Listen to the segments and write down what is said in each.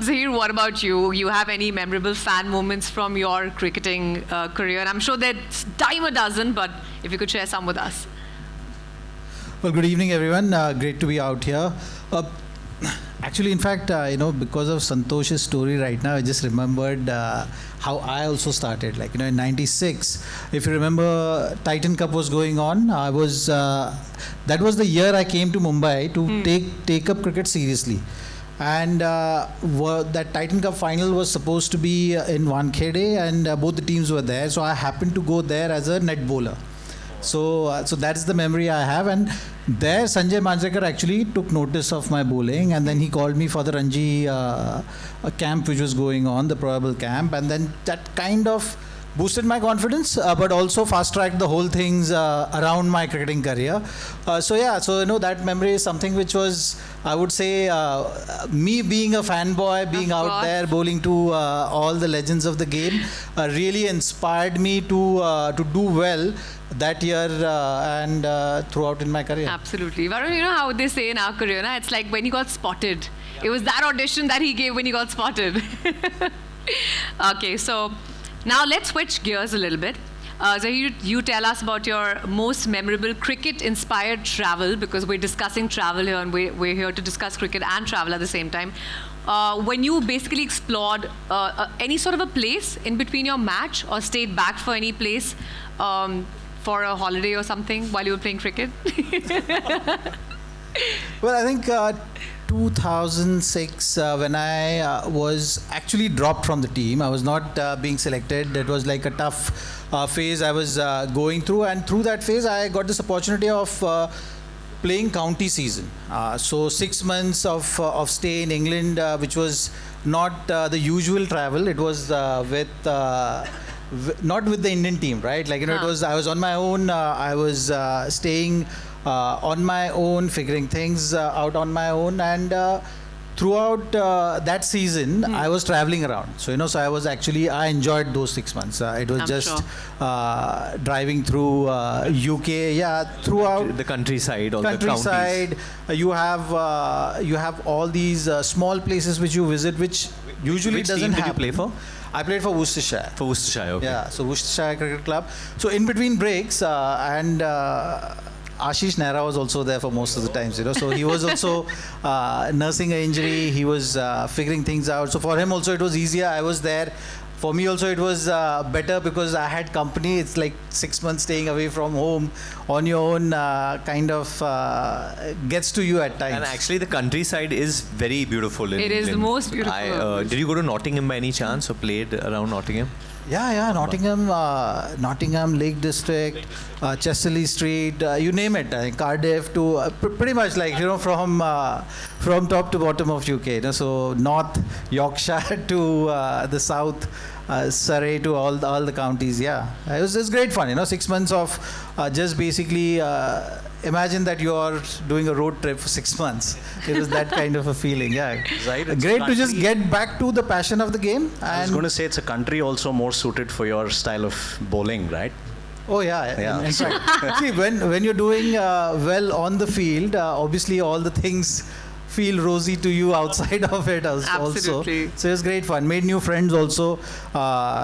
Zaheer, what about you? You have any memorable fan moments from your cricketing career? And I'm sure there's dime a dozen, but if you could share some with us. Well, good evening, everyone. Great to be out here. Actually, in fact, because of Santosh's story right now, I just remembered how I also started. Like, in '96, if you remember, Titan Cup was going on. That was the year I came to Mumbai to take up cricket seriously. And that Titan Cup final was supposed to be in Wankhede, and both the teams were there. So I happened to go there as a net bowler. So that's the memory I have. And there, Sanjay Manjrekar actually took notice of my bowling, and then he called me for the Ranji camp which was going on, the probable camp, and then that kind of boosted my confidence, but also fast-tracked the whole things around my cricketing career. So that memory is something which was, I would say, me being a fanboy, being out there bowling to all the legends of the game, really inspired me to do well that year and throughout in my career. Absolutely. Varun, you know how they say in our career, it's like when he got spotted. It was that audition that he gave when he got spotted. Okay, so now let's switch gears a little bit. Zaheer, you tell us about your most memorable cricket-inspired travel, because we're discussing travel here and we're here to discuss cricket and travel at the same time. When you basically explored any sort of a place in between your match or stayed back for any place for a holiday or something while you were playing cricket? Well, I think 2006, when I was actually dropped from the team. I was not being selected. It was like a tough phase I was going through, and through that phase I got this opportunity of playing county season. So 6 months of stay in England, which was not the usual travel. It was not with the Indian team, right? Like, it was, I was on my own. I was staying on my own, figuring things out on my own, and throughout that season, I was traveling around. So I was actually, I enjoyed those 6 months. It was driving through UK, throughout the countryside, all the countryside. You have all these small places which you visit, which usually doesn't happen. Did you play for? I played for Worcestershire. For Worcestershire, okay. Yeah, so Worcestershire Cricket Club. So in between breaks, and Ashish Nehra was also there for most of the times, So he was also nursing an injury. He was figuring things out. So for him also it was easier. I was there. For me also it was better because I had company. It's like 6 months staying away from home on your own, kind of gets to you at times. And actually the countryside is very beautiful in It is the most beautiful. Did you go to Nottingham by any chance, or played around Nottingham? Yeah, Nottingham, Lake District, Chesterley Street, you name it. Cardiff to pretty much like from top to bottom of UK. So North Yorkshire to the South, Surrey to all the counties. Yeah, it was great fun. 6 months of just basically. Imagine that you are doing a road trip for 6 months. It was that kind of a feeling, yeah. Right. Great to just get back to the passion of the game. I was going to say it's a country also more suited for your style of bowling, right? Oh yeah. In fact, see, when you're doing well on the field, obviously all the things feel rosy to you outside of it also. Absolutely. So it was great fun. Made new friends also.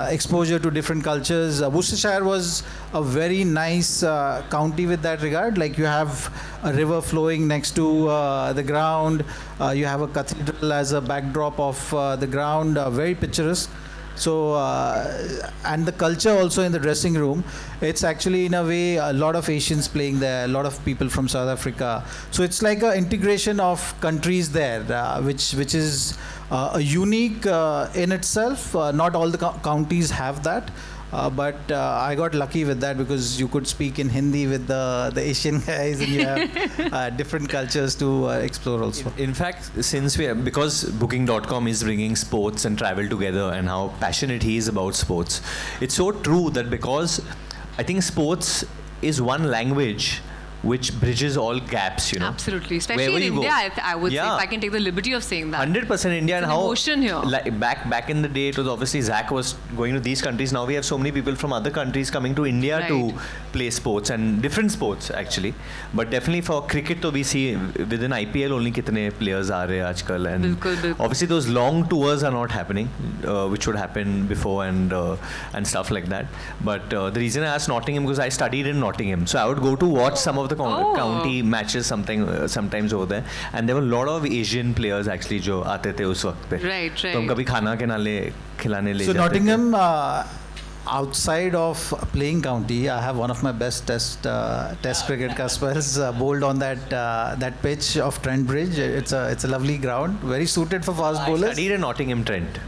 Exposure to different cultures. Worcestershire was a very nice county with that regard. Like, you have a river flowing next to the ground. You have a cathedral as a backdrop of the ground. Very picturesque. So, and the culture also in the dressing room, it's actually in a way a lot of Asians playing there, a lot of people from South Africa. So it's like an integration of countries there, which is a unique in itself. Not all the counties have that. But I got lucky with that because you could speak in Hindi with the Asian guys, and you have different cultures to explore also. In fact, because Booking.com is bringing sports and travel together, and how passionate he is about sports, it's so true that because I think sports is one language which bridges all gaps, you know. Absolutely. Especially Wherever in you go. India, I would say, Yeah. if I can take the liberty of saying that. 100% India, and an how emotion here. Like back in the day, it was obviously Zach was going to these countries. Now we have so many people from other countries coming to India Right. to play sports, and different sports actually. But definitely for cricket, to we see within IPL only kitne players are aajkal, and Bilkul, bilkul. obviously those long tours are not happening, which would happen before, and stuff like that. But the reason I asked Nottingham because I studied in Nottingham, so I would go to watch some of the Oh. county matches sometimes over there, and there were a lot of Asian players actually जो आते थे उस वक्त पे. Right, तो हम right. कभी खाना के नाले खिलाने ले So जाते थे. Nottingham, outside of playing county, I have one of my best test cricket customers bowled on that pitch of Trent Bridge. It's a lovely ground, very suited for fast I bowlers. studied in Nottingham Trent.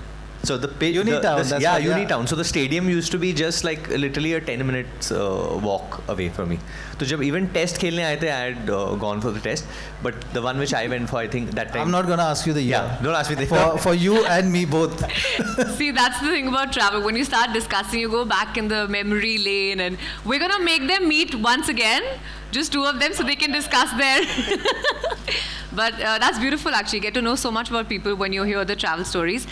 So the pitch, Unitown, that's yeah, right, yeah. Unitown. So the stadium used to be just like literally a 10 minutes walk away from me. So जब even test खेलने आए थे, I had gone for the test, but the one which I went for, I think that time. I'm not gonna ask you the year. Yeah, don't ask me the For you and me both. See, that's the thing about travel. When you start discussing, you go back in the memory lane, and we're going to make them meet once again, just two of them, so they can discuss there. But that's beautiful, actually. Get to know so much about people when you hear the travel stories.